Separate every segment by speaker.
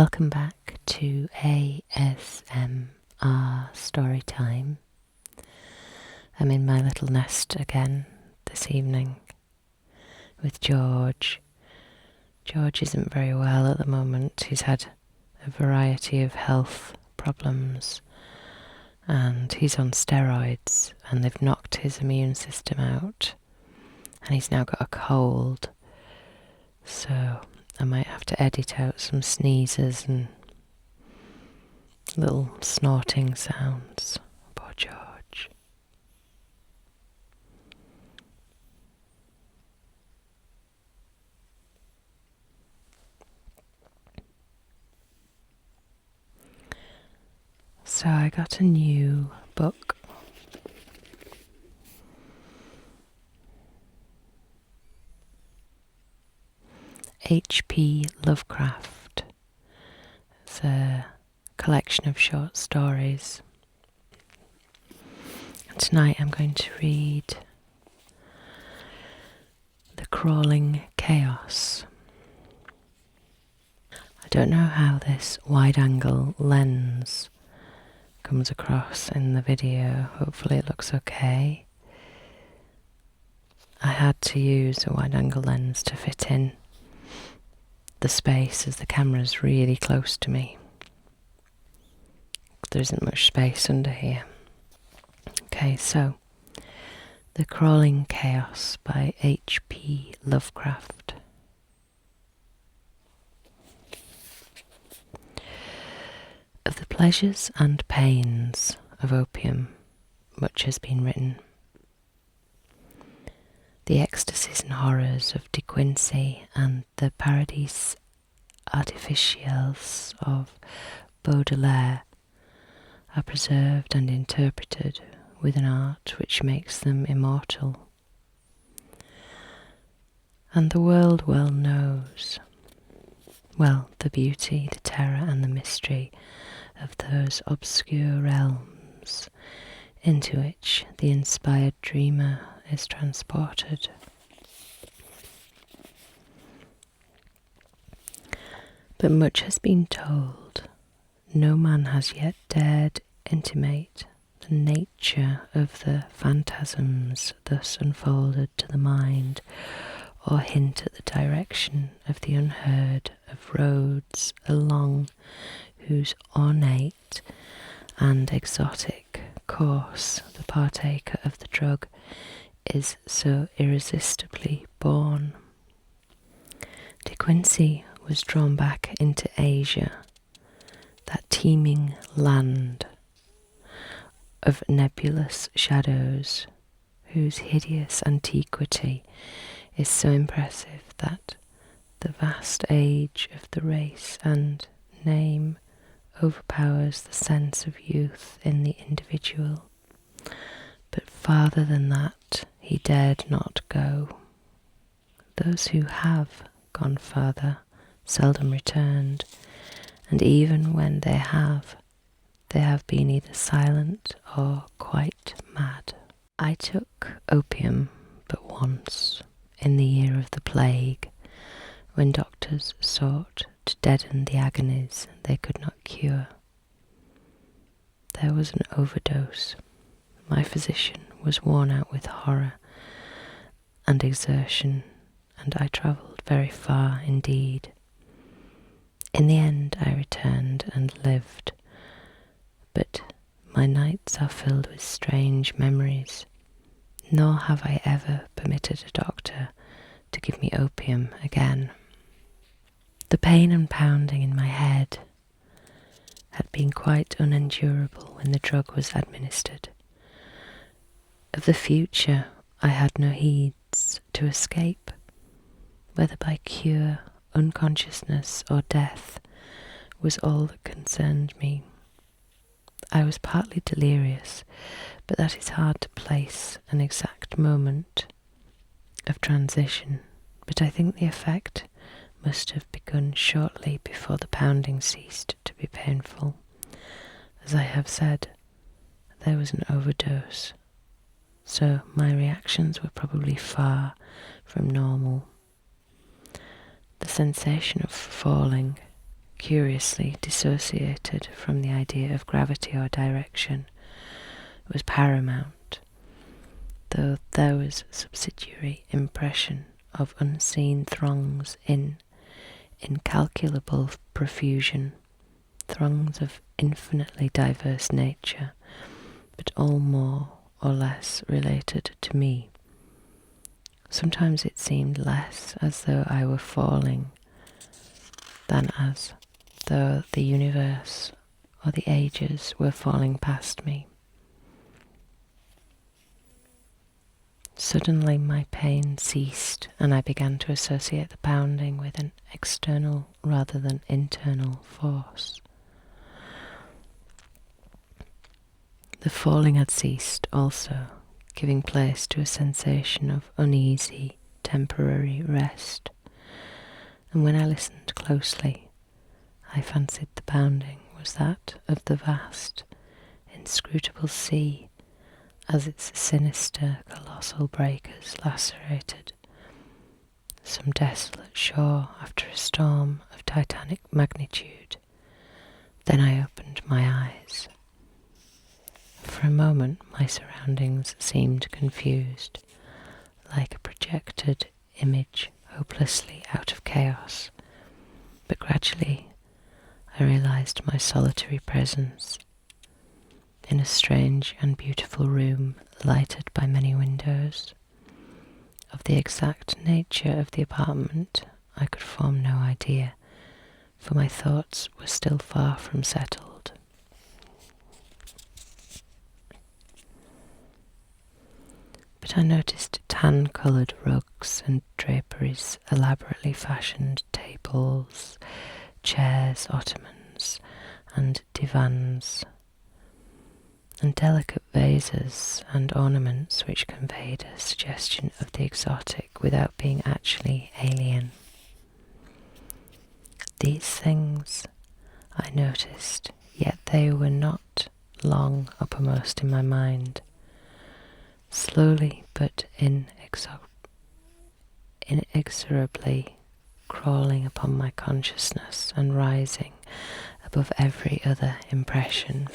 Speaker 1: Welcome back to ASMR Storytime. I'm in my little nest again this evening with George. George isn't very well at the moment. He's had a variety of health problems and he's on steroids and they've knocked his immune system out and he's now got a cold. So I might have to edit out some sneezes and little snorting sounds. Poor George. So I got a new book. H.P. Lovecraft. It's a collection of short stories. And tonight I'm going to read The Crawling Chaos. I don't know how this wide-angle lens comes across in the video. Hopefully it looks okay. I had to use a wide-angle lens to fit in the space as the camera's really close to me. There isn't much space under here. Okay, so The Crawling Chaos by H.P. Lovecraft. Of the pleasures and pains of opium, much has been written. The ecstasies and horrors of De Quincey and the paradis artificiels of Baudelaire are preserved and interpreted with an art which makes them immortal. And the world well knows, the beauty, the terror and the mystery of those obscure realms into which the inspired dreamer is transported. But much has been told. No man has yet dared intimate the nature of the phantasms thus unfolded to the mind, or hint at the direction of the unheard of roads along whose ornate and exotic course the partaker of the drug is so irresistibly borne. De Quincey was drawn back into Asia, that teeming land of nebulous shadows, whose hideous antiquity is so impressive that the vast age of the race and name overpowers the sense of youth in the individual. But farther than that he dared not go. Those who have gone farther seldom returned, and even when they have been either silent or quite mad. I took opium but once, in the year of the plague, when doctors sought to deaden the agonies they could not cure. There was an overdose. My physician was worn out with horror and exertion, and I travelled very far indeed. In the end I returned and lived, but my nights are filled with strange memories, nor have I ever permitted a doctor to give me opium again. The pain and pounding in my head had been quite unendurable when the drug was administered. Of the future I had no heeds to escape, whether by cure, unconsciousness or death was all that concerned me. I was partly delirious, but that is hard to place an exact moment of transition, but I think the effect must have begun shortly before the pounding ceased to be painful. As I have said, there was an overdose, so my reactions were probably far from normal. The sensation of falling curiously dissociated from the idea of gravity or direction, was paramount, though there was subsidiary impression of unseen throngs in incalculable profusion, throngs of infinitely diverse nature, but all more or less related to me. Sometimes it seemed less as though I were falling than as though the universe or the ages were falling past me. Suddenly my pain ceased, and I began to associate the pounding with an external rather than internal force. The falling had ceased also, giving place to a sensation of uneasy, temporary rest, and when I listened closely, I fancied the pounding was that of the vast, inscrutable sea, as its sinister, colossal breakers lacerated some desolate shore after a storm of titanic magnitude. Then I opened my eyes. For a moment my surroundings seemed confused, like a projected image hopelessly out of chaos, but gradually I realized my solitary presence in a strange and beautiful room lighted by many windows. Of the exact nature of the apartment I could form no idea, for my thoughts were still far from settled. But I noticed tan-coloured rugs and draperies, elaborately fashioned tables, chairs, ottomans, and divans, and delicate vases and ornaments which conveyed a suggestion of the exotic without being actually alien. These things I noticed, yet they were not long uppermost in my mind. Slowly but inexorably crawling upon my consciousness and rising above every other impression.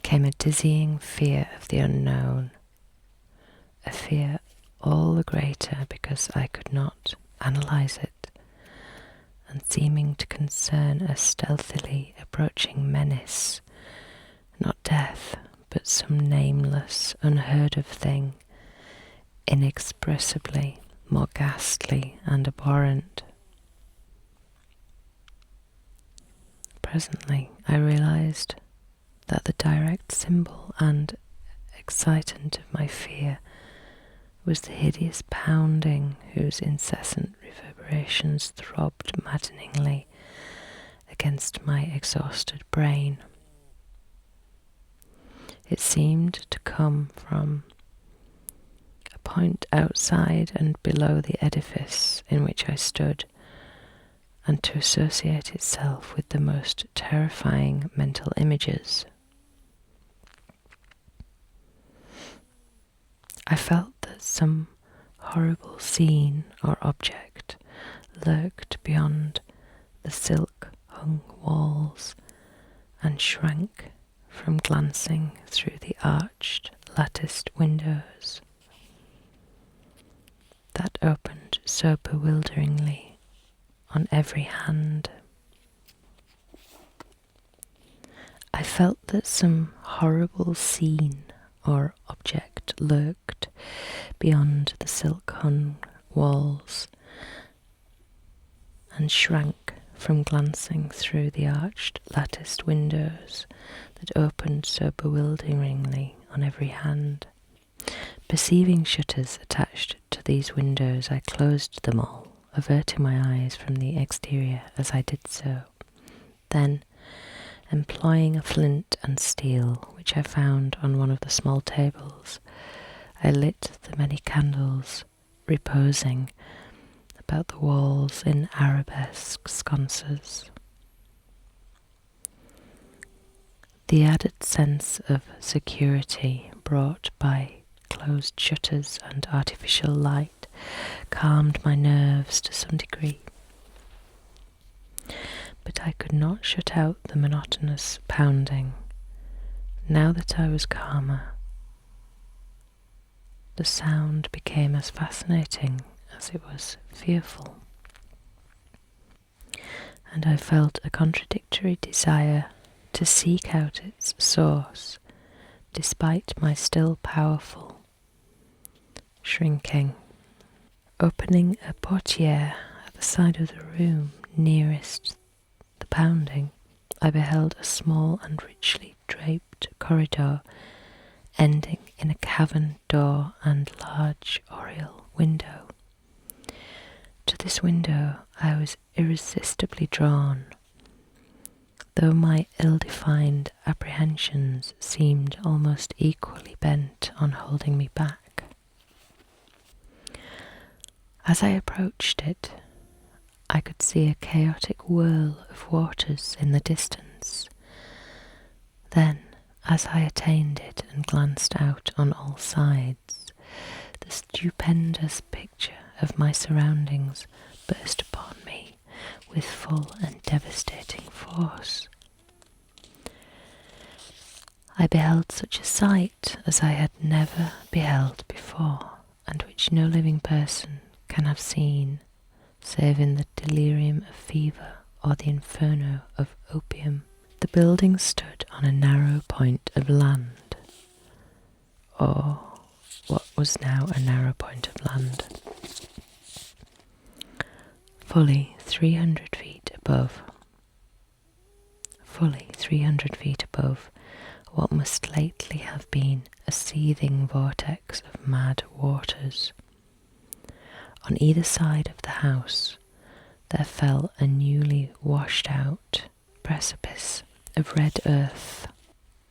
Speaker 1: Came a dizzying fear of the unknown, a fear all the greater because I could not analyse it, and seeming to concern a stealthily approaching menace, not death, but some nameless, unheard of thing, inexpressibly more ghastly and abhorrent. Presently I realised that the direct symbol and excitant of my fear was the hideous pounding whose incessant reverberations throbbed maddeningly against my exhausted brain. It seemed to come from a point outside and below the edifice in which I stood, and to associate itself with the most terrifying mental images. I felt that some horrible scene or object lurked beyond the silk-hung walls and shrank from glancing through the arched, latticed windows that opened so bewilderingly on every hand. I felt that some horrible scene or object lurked beyond the silk-hung walls and shrank from glancing through the arched latticed windows that opened so bewilderingly on every hand. Perceiving shutters attached to these windows, I closed them all, averting my eyes from the exterior as I did so. Then, employing a flint and steel which I found on one of the small tables, I lit the many candles reposing about the walls in arabesque sconces. The added sense of security brought by closed shutters and artificial light calmed my nerves to some degree. But I could not shut out the monotonous pounding. Now that I was calmer, the sound became as fascinating as it was fearful, and I felt a contradictory desire to seek out its source, despite my still powerful shrinking. Opening a portiere at the side of the room nearest the pounding, I beheld a small and richly draped corridor ending in a cavern door and large oriel window. To this window I was irresistibly drawn, though my ill-defined apprehensions seemed almost equally bent on holding me back. As I approached it, I could see a chaotic whirl of waters in the distance. Then, as I attained it and glanced out on all sides, the stupendous picture of my surroundings burst upon me with full and devastating force. I beheld such a sight as I had never beheld before, and which no living person can have seen, save in the delirium of fever or the inferno of opium. The building stood on a narrow point of land, or what was now a narrow point of land, fully 300 feet above what must lately have been a seething vortex of mad waters. On either side of the house there fell a newly washed out precipice of red earth,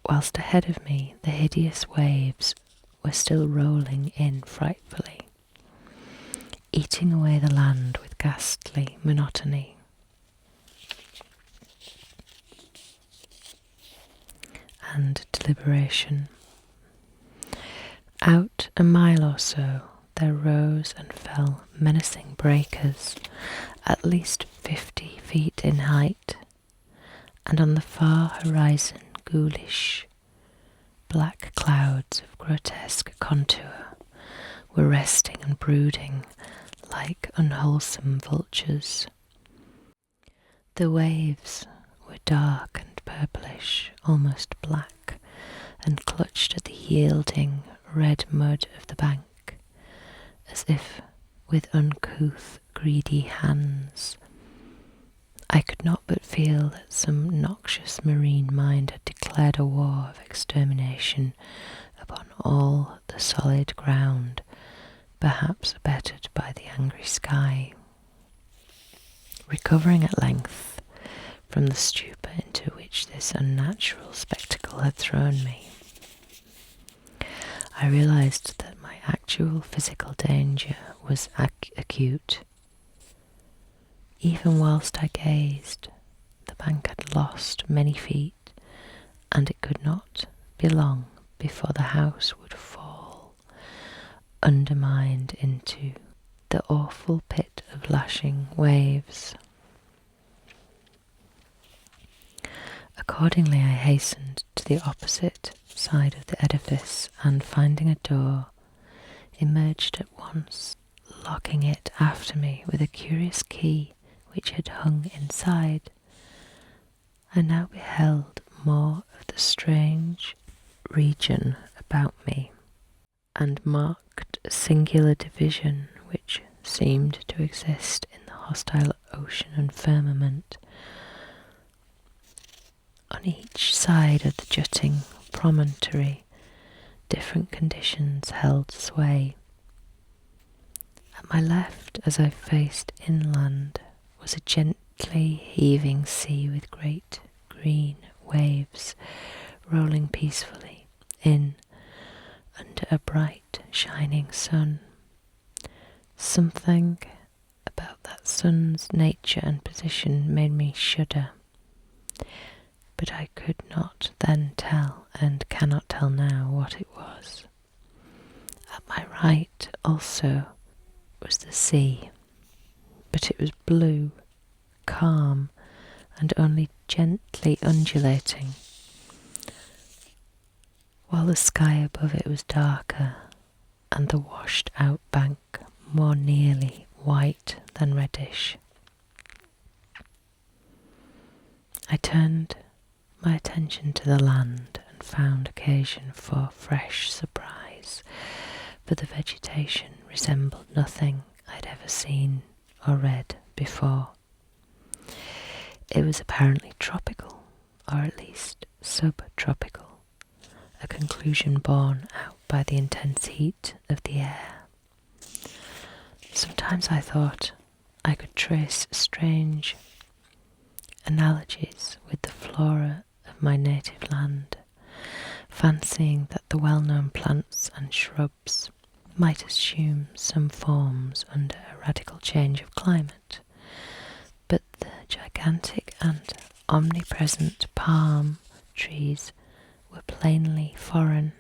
Speaker 1: whilst ahead of me the hideous waves were still rolling in frightfully, eating away the land with ghastly monotony. And deliberation. Out a mile or so there rose and fell menacing breakers, at least 50 feet in height, and on the far horizon ghoulish black clouds of grotesque contour were resting and brooding like unwholesome vultures. The waves were dark and purplish, almost black, and clutched at the yielding red mud of the bank, as if with uncouth, greedy hands. I could not but feel that some noxious marine mind had declared a war of extermination upon all the solid ground, perhaps abetted by the angry sky. Recovering at length from the stupor into which this unnatural spectacle had thrown me, I realized that my actual physical danger was acute. Even whilst I gazed, the bank had lost many feet, and it could not be long before the house would fall, undermined into the awful pit of lashing waves. Accordingly, I hastened to the opposite side of the edifice, and finding a door, emerged at once, locking it after me with a curious key which had hung inside. I now beheld more of the strange region about me, and marked a singular division which seemed to exist in the hostile ocean and firmament. On each side of the jutting promontory, different conditions held sway. At my left, as I faced inland, was a gently heaving sea with great green waves rolling peacefully in under a bright shining sun. Something about that sun's nature and position made me shudder, but I could not then tell, and cannot tell now, what it was. At my right also was the sea, but it was blue, calm, and only gently undulating, while the sky above it was darker and the washed out bank more nearly white than reddish. I turned my attention to the land and found occasion for fresh surprise, for the vegetation resembled nothing I'd ever seen or read before. It was apparently tropical, or at least subtropical, a conclusion borne out by the intense heat of the air. Sometimes I thought I could trace strange analogies with the flora of my native land, fancying that the well-known plants and shrubs might assume some forms under a radical change of climate, but the gigantic and omnipresent palm trees were plainly foreign.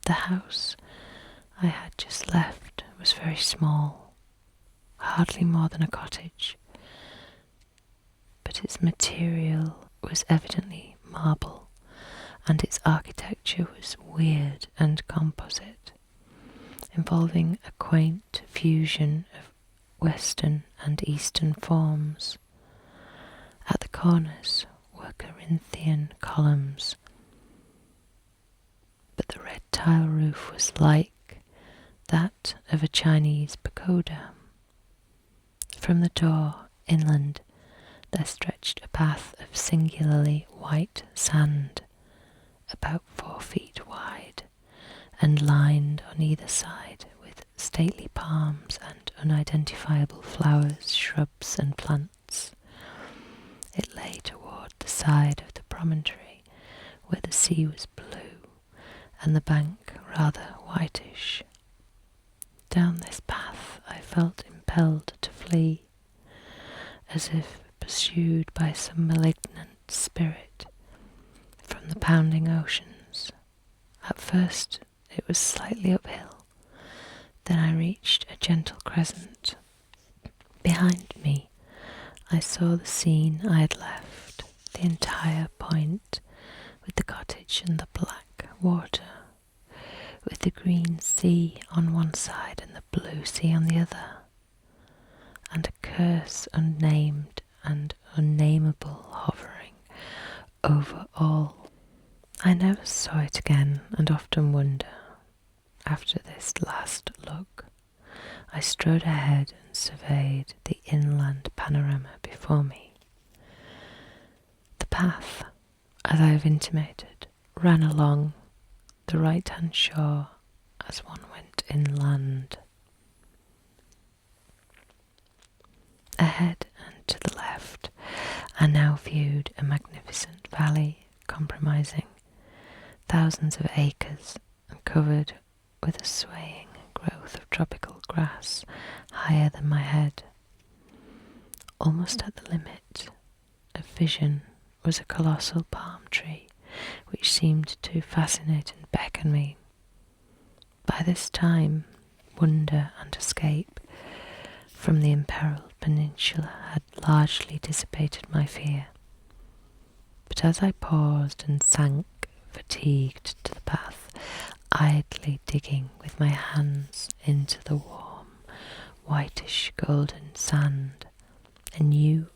Speaker 1: The house I had just left was very small, hardly more than a cottage, but its material was evidently marble, and its architecture was weird and composite, involving a quaint fusion of Western and Eastern forms. At the corners were Corinthian columns, but the red tile roof was like that of a Chinese pagoda. From the door inland there stretched a path of singularly white sand, about 4 feet wide, and lined on either side with stately palms and unidentifiable flowers, shrubs and plants. It lay toward the side of the promontory where the sea was blue and the bank rather whitish. Down this path I felt impelled to flee, as if pursued by some malignant spirit from the pounding oceans. At first it was slightly uphill, then I reached a gentle crescent. Behind me I saw the scene I had left, the entire point, with the cottage and the black water, with the green sea on one side and the blue sea on the other, and a curse unnamed and unnameable hovering over all. I never saw it again, and often wonder, after this last look, I strode ahead and surveyed the inland panorama before me. The path, as I have intimated, ran along the right-hand shore as one went inland. Ahead and to the left I now viewed a magnificent valley comprising thousands of acres and covered with a swaying growth of tropical grass higher than my head. Almost at the limit of vision was a colossal palm tree which seemed to fascinate and beckon me. By this time, wonder and escape from the imperiled peninsula had largely dissipated my fear. But as I paused and sank, fatigued, to the path, idly digging with my hands into the warm, whitish golden sand, a new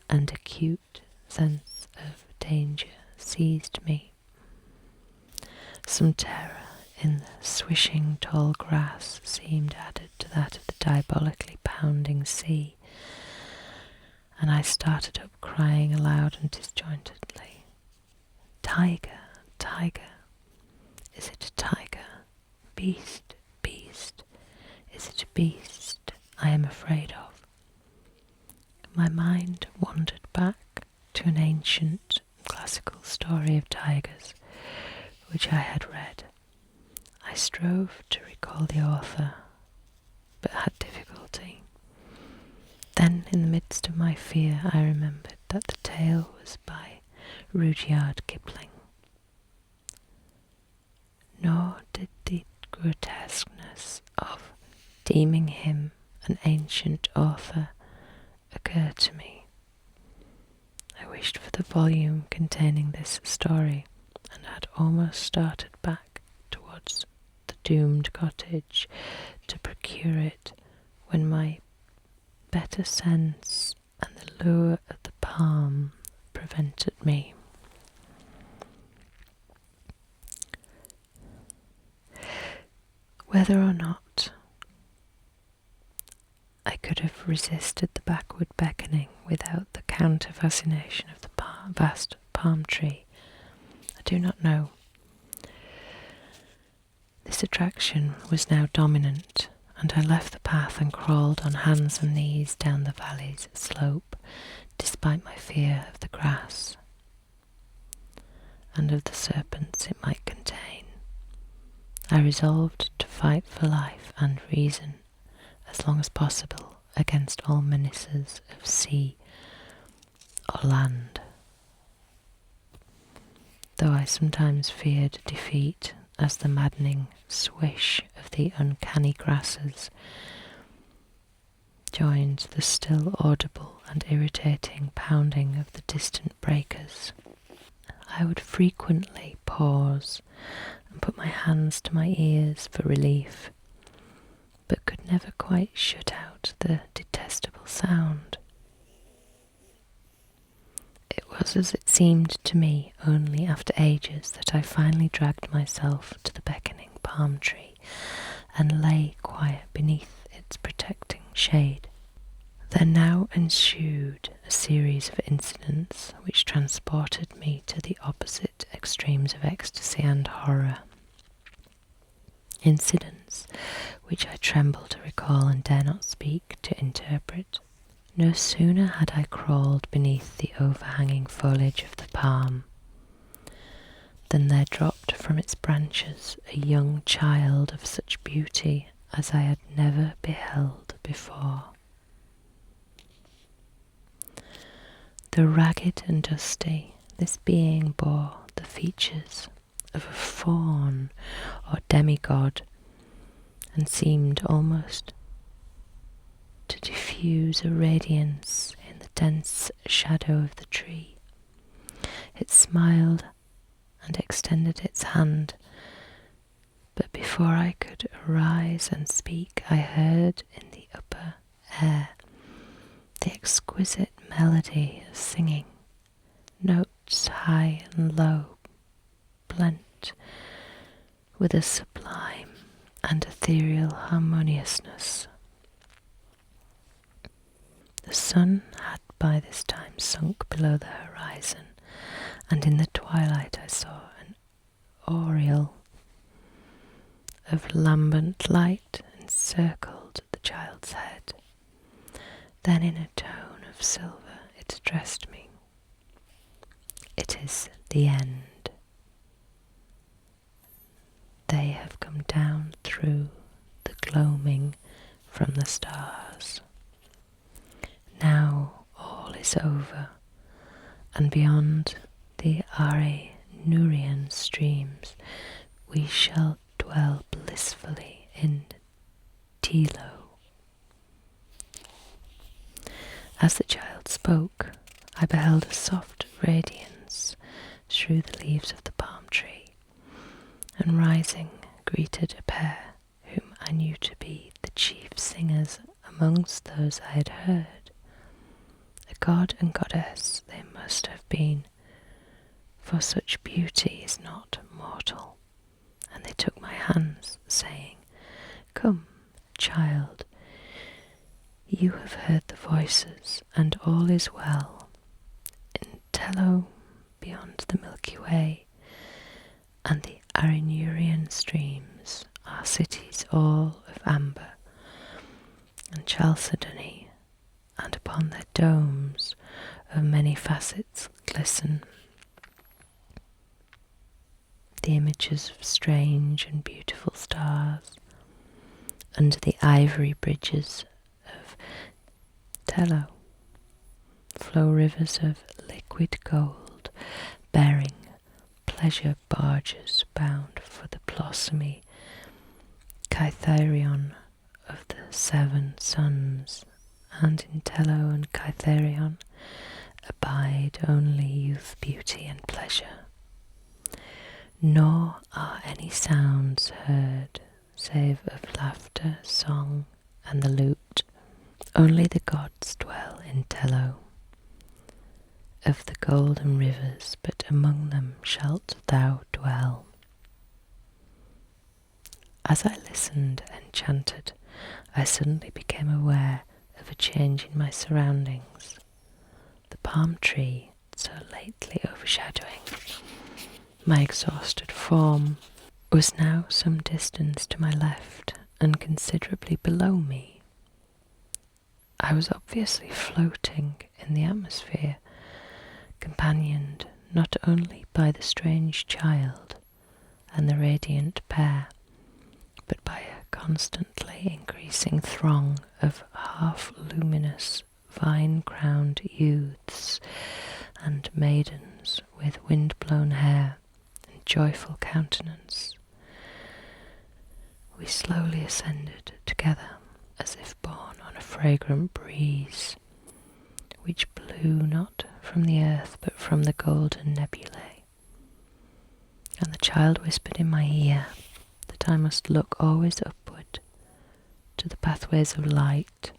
Speaker 1: and acute sense of danger seized me. Some terror in the swishing tall grass seemed added to that of the diabolically pounding sea, and I started up crying aloud and disjointedly, "Tiger, tiger, is it a tiger? Beast, beast, is it a beast I am afraid of?" My mind wandered back to an ancient classical story of tigers which I had read. I strove to recall the author, but had difficulty. Then, in the midst of my fear, I remembered that the tale was by Rudyard Kipling. Nor did the grotesqueness of deeming him an ancient author, occurred to me. I wished for the volume containing this story, and had almost started back towards the doomed cottage to procure it, when my better sense and the lure of the palm prevented me. Whether or not I could have resisted the backward beckoning without the counter-fascination of the vast palm tree, I do not know. This attraction was now dominant, and I left the path and crawled on hands and knees down the valley's slope, despite my fear of the grass and of the serpents it might contain. I resolved to fight for life and reason as long as possible against all menaces of sea or land, though I sometimes feared defeat as the maddening swish of the uncanny grasses joined the still audible and irritating pounding of the distant breakers. I would frequently pause and put my hands to my ears for relief, but could never quite shut out the detestable sound. It was, as it seemed to me, only after ages that I finally dragged myself to the beckoning palm tree and lay quiet beneath its protecting shade. There now ensued a series of incidents which transported me to the opposite extremes of ecstasy and horror. Incidents which I tremble to recall and dare not speak to interpret. No sooner had I crawled beneath the overhanging foliage of the palm than there dropped from its branches a young child of such beauty as I had never beheld before. Though ragged and dusty, this being bore the features of a faun or demigod, and seemed almost to diffuse a radiance in the dense shadow of the tree. It smiled and extended its hand, but before I could arise and speak, I heard in the upper air the exquisite melody of singing, notes high and low, blent with a sublime and ethereal harmoniousness. The sun had by this time sunk below the horizon, and in the twilight I saw an aureole of lambent light encircled the child's head. Then in a tone of silver it addressed me. "It is the end. They have come down through the gloaming from the stars. Now all is over, and beyond the Arinurian streams we shall dwell blissfully in Tilo." As the child spoke, I beheld a soft radiance through the leaves of the palm tree, and rising greeted a pair whom I knew to be the chief singers amongst those I had heard. A god and goddess they must have been, for such beauty is not mortal, and they took my hands, saying, "Come, child, you have heard the voices, and all is well. In Tello, beyond the Milky Way, and the Arinurian streams are cities all of amber and chalcedony, and upon their domes of many facets glisten the images of strange and beautiful stars. Under the ivory bridges of Tello flow rivers of liquid gold, bearing pleasure barges bound for the blossomy Cytherion of the 7 suns, and in Tello and Cytherion abide only youth, beauty, and pleasure. Nor are any sounds heard, save of laughter, song, and the lute. Only the gods dwell in Tello. Of the golden rivers, but among them shalt thou dwell. As I listened enchanted, I suddenly became aware of a change in my surroundings. The palm tree, so lately overshadowing my exhausted form, was now some distance to my left and considerably below me. I was obviously floating in the atmosphere, companioned not only by the strange child and the radiant pair, but by a constantly increasing throng of half-luminous, vine-crowned youths and maidens with wind-blown hair and joyful countenance. We slowly ascended together, as if borne on a fragrant breeze, which blew not from the earth but from the golden nebulae. And the child whispered in my ear that I must look always upward to the pathways of light,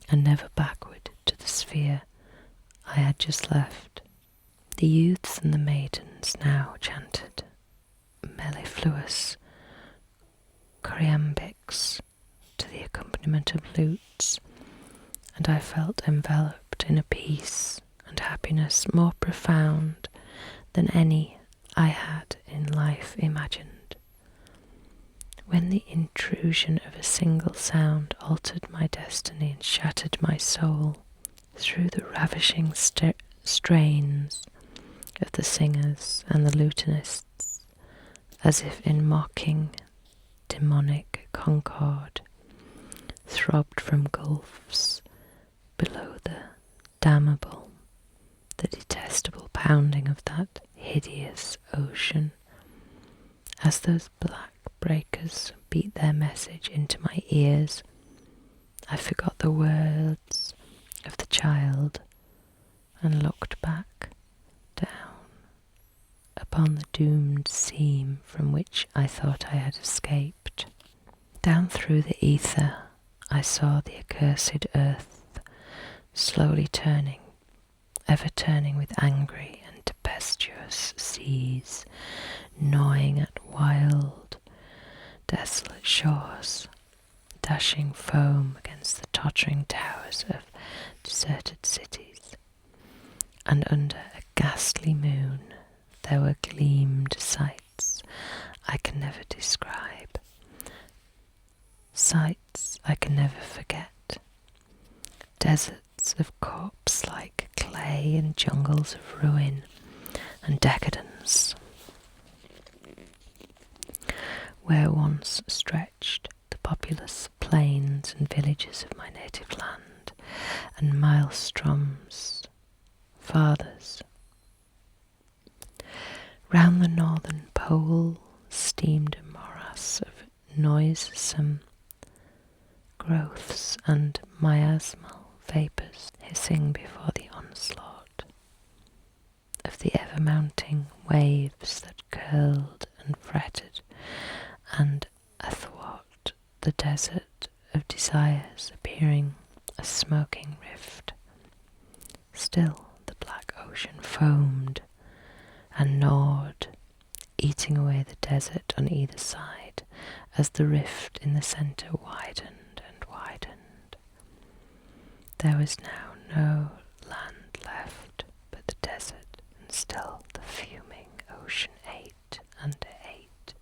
Speaker 1: and never backward to the sphere I had just left. The youths and the maidens now chanted mellifluous choriambics to the accompaniment of lutes, and I felt enveloped in a peace and happiness more profound than any I had in life imagined. When the intrusion of a single sound altered my destiny and shattered my soul through the ravishing strains of the singers and the lutanists, as if in mocking demonic concord, throbbed from gulfs below the damnable, the detestable pounding of that hideous ocean, as those black breakers beat their message into my ears. I forgot the words of the child and looked back down upon the doomed seam from which I thought I had escaped. Down through the ether I saw the accursed earth slowly turning, ever turning with angry and tempestuous seas, gnawing at wild, desolate shores, dashing foam against the tottering towers of deserted cities. And under a ghastly moon there were gleamed sights I can never describe, sights I can never forget, deserts of corpse-like clay and jungles of ruin and decadence, where once stretched the populous plains and villages of my native land, and maelstroms fathers. Round the northern pole steamed a morass of noisome growths and miasmal vapours hissing before the onslaught of the ever-mounting waves that curled and fretted, and athwart the desert of desires appearing a smoking rift. Still the black ocean foamed and gnawed, eating away the desert on either side as the rift in the centre widened and widened. There was now no land left but the desert, and still the fuming ocean ate and ate.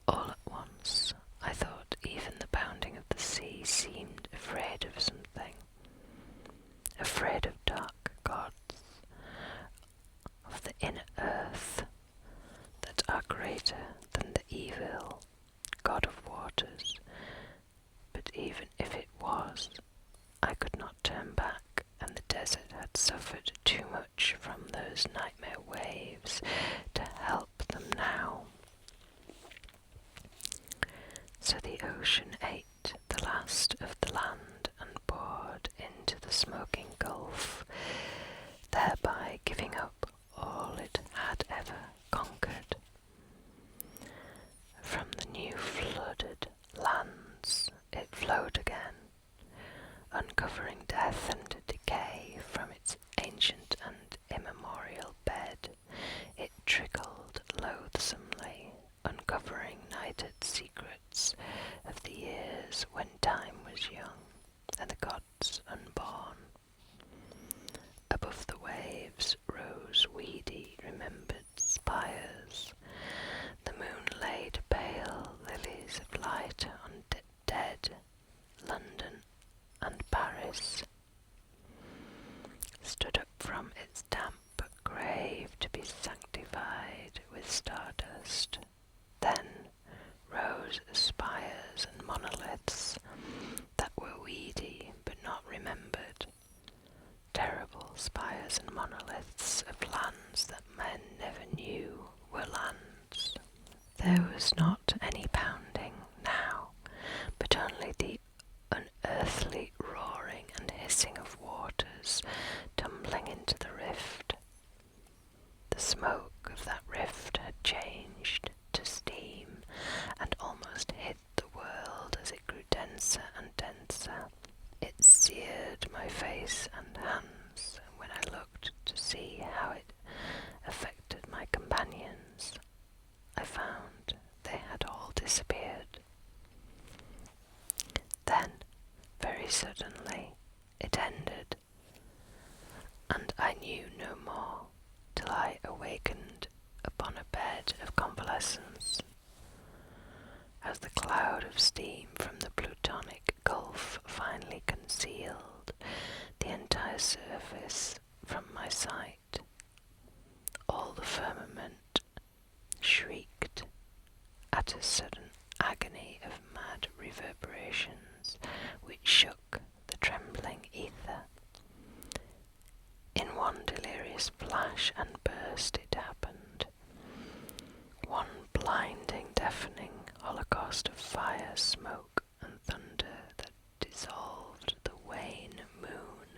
Speaker 1: All at once I thought even the pounding of the sea seemed afraid of something, afraid of dark gods, of the inner earth, that are greater than the evil god of waters. But even if it was, I could not turn back, and the desert had suffered too much from those nightmare waves to help ocean ate the last of the land and poured into the smoking gulf, thereby giving up all it had ever conquered. From the new flooded lands it flowed again, uncovering death and decay from its ancient and immemorial bed. It trickled loathsomely, uncovering nighted secrets of the years when time was young and the gods unborn. Above the waves rose weedy remembered spires. The moon laid pale lilies of light on dead London and Paris. Stood up from its damp grave to be sanctified with stardust. Then rose spires and monoliths that were weedy but not remembered. Terrible spires and monoliths of lands that men never knew were lands. There was not any pounding now, but only the unearthly roaring and hissing of waters tumbling into the rift. The smoke of that rift had changed to steam and almost hid the world as it grew denser and denser. It seared my face and hands when I looked to see how it affected my companions. I found they had all disappeared. Then, very suddenly, it ended, and I knew no more till I awakened upon a bed of convalescence. As the cloud of steam from the plutonic gulf finally concealed the entire surface from my sight, all the firmament shrieked at a sudden agony of mad reverberations which shook the trembling ether. In one delirious flash and burst it happened, one blinding, deafening holocaust of fire, smoke, and thunder that dissolved the wan moon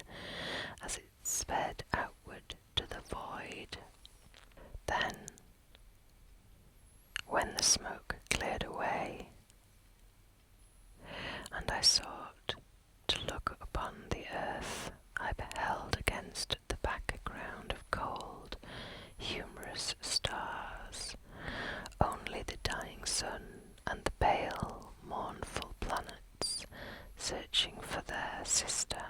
Speaker 1: as it sped outward to the void. Then, when the smoke cleared away, and I sought to look upon the earth, I beheld against the background of cold, humorous stars only the dying sun and the pale, mournful planets searching for their sister